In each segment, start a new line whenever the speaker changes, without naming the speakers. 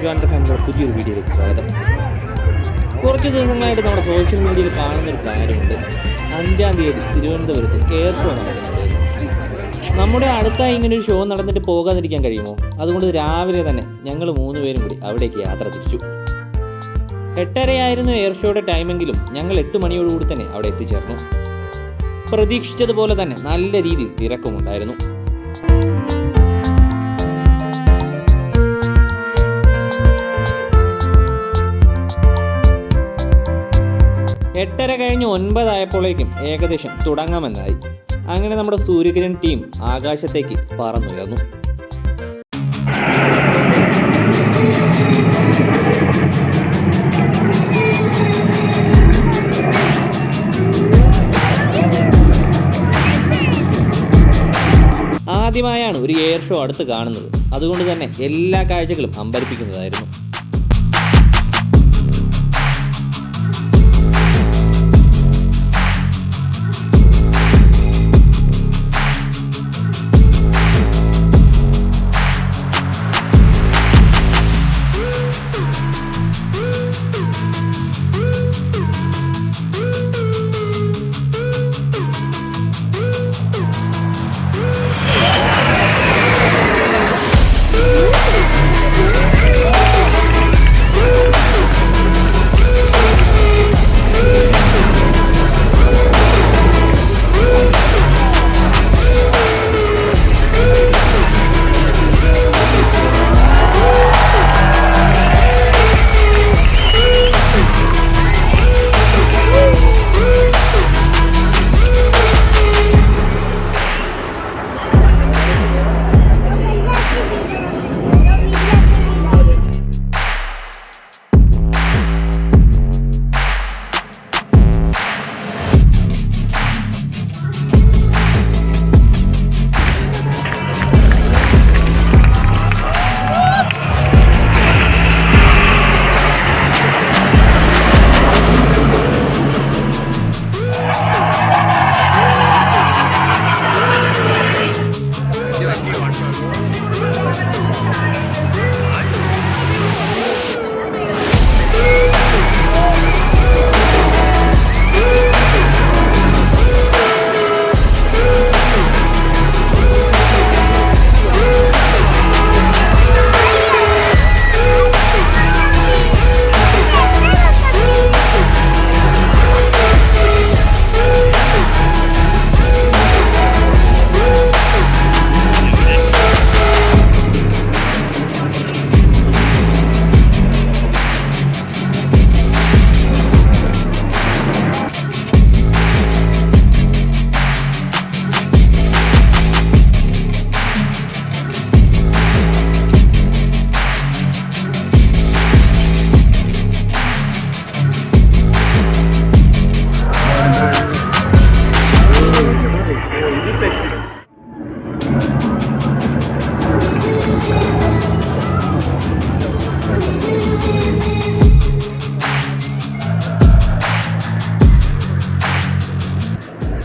ജോയിൻ്റെ ഫാമിലിയുടെ പുതിയൊരു വീഡിയോയിലേക്ക് സ്വാഗതം. കുറച്ച് ദിവസങ്ങളായിട്ട് നമ്മുടെ സോഷ്യൽ മീഡിയയിൽ കാണുന്നൊരു കാര്യമുണ്ട്. 5-ാം തീയതി തിരുവനന്തപുരത്ത് എയർ ഷോ നടക്കുന്നുണ്ട്. നമ്മുടെ അടുത്തായി ഇങ്ങനൊരു ഷോ നടന്നിട്ട് പോകാതിരിക്കാൻ കഴിയുമോ? അതുകൊണ്ട് രാവിലെ തന്നെ ഞങ്ങൾ 3 പേരും കൂടി അവിടേക്ക് യാത്ര തിരിച്ചു. 8:30 എയർ ഷോയുടെ ടൈമെങ്കിലും ഞങ്ങൾ 8 മണിയോടുകൂടി തന്നെ അവിടെ എത്തിച്ചേർന്നു. പ്രതീക്ഷിച്ചതുപോലെ തന്നെ നല്ല രീതിയിൽ തിരക്കുമുണ്ടായിരുന്നു. എട്ടര കഴിഞ്ഞ് 9 ആയപ്പോഴേക്കും ഏകദേശം തുടങ്ങാമെന്നായി. അങ്ങനെ നമ്മുടെ സൂര്യകിരൺ ടീം ആകാശത്തേക്ക് പറന്നുയർന്നു. ആദ്യമായാണ് ഒരു എയർ ഷോ അടുത്ത് കാണുന്നത്. അതുകൊണ്ട് തന്നെ എല്ലാ കാഴ്ചകളും അമ്പരിപ്പിക്കുന്നതായിരുന്നു.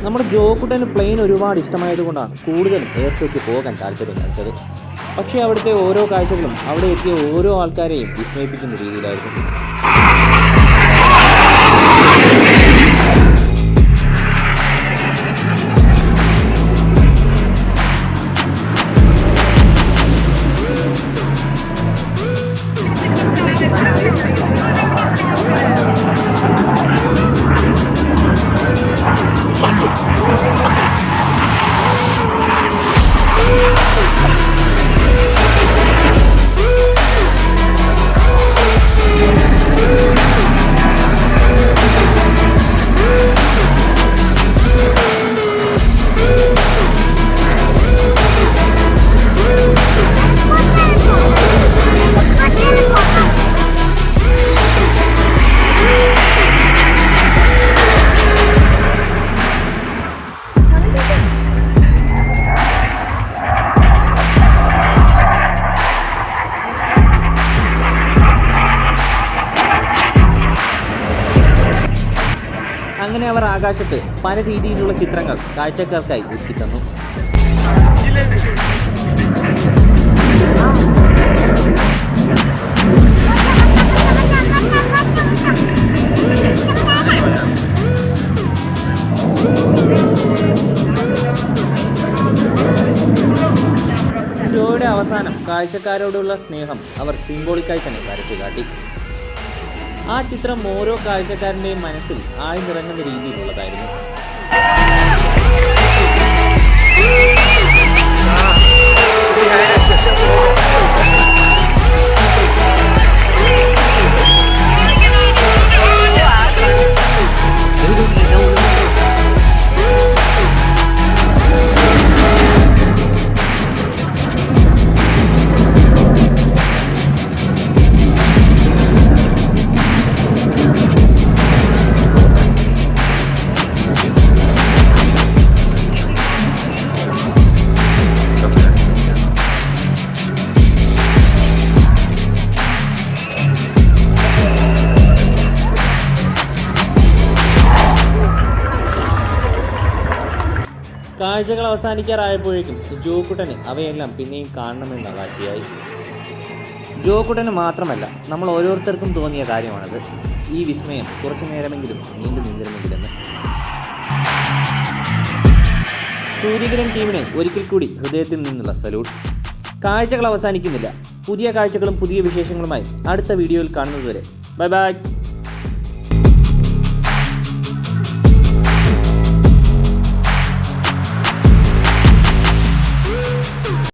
നമ്മുടെ ജോക്കുട്ടന് പ്ലെയിൻ ഒരുപാട് ഇഷ്ടമായതുകൊണ്ടാണ് കൂടുതലും എയർ ഷോയ്ക്ക് പോകാൻ താല്പര്യം കാണിച്ചത്. പക്ഷേ അവിടുത്തെ ഓരോ കാഴ്ചകളും അവിടെ എത്തിയ ഓരോ ആൾക്കാരെയും വിസ്മയിപ്പിക്കുന്ന രീതിയിലായിരുന്നു. അങ്ങനെ അവർ ആകാശത്ത് പല രീതിയിലുള്ള ചിത്രങ്ങൾ കാഴ്ചക്കാർക്കായി ഒരുക്കിത്തന്നു. കാഴ്ചക്കാരോടുള്ള സ്നേഹം അവർ സിംബോളിക്കായി തന്നെ വരച്ചു കാട്ടി. ആ ചിത്രം ഓരോ കാഴ്ചക്കാരൻ്റെയും മനസ്സിൽ ആഴ്ന്നിറങ്ങുന്ന രീതിയിലുള്ളതായിരുന്നു. കാഴ്ചകൾ അവസാനിക്കാറായപ്പോഴേക്കും ജോക്കുട്ടന് അവയെല്ലാം പിന്നെയും കാണണമെന്ന് അവകാശിയായി. ജോക്കുട്ടന് മാത്രമല്ല, നമ്മൾ ഓരോരുത്തർക്കും തോന്നിയ കാര്യമാണത്. ഈ വിസ്മയം കുറച്ചു നേരമെങ്കിലും നീണ്ടു നിന്നിരുന്നെങ്കിലെന്ന്. സൂര്യകിരൺ ടീമിന് ഒരിക്കൽ കൂടി ഹൃദയത്തിൽ നിന്നുള്ള സല്യൂട്ട്. കാഴ്ചകൾ അവസാനിക്കുന്നില്ല. പുതിയ കാഴ്ചകളും പുതിയ വിശേഷങ്ങളുമായി അടുത്ത വീഡിയോയിൽ കാണുന്നതുവരെ ബൈ ബൈ.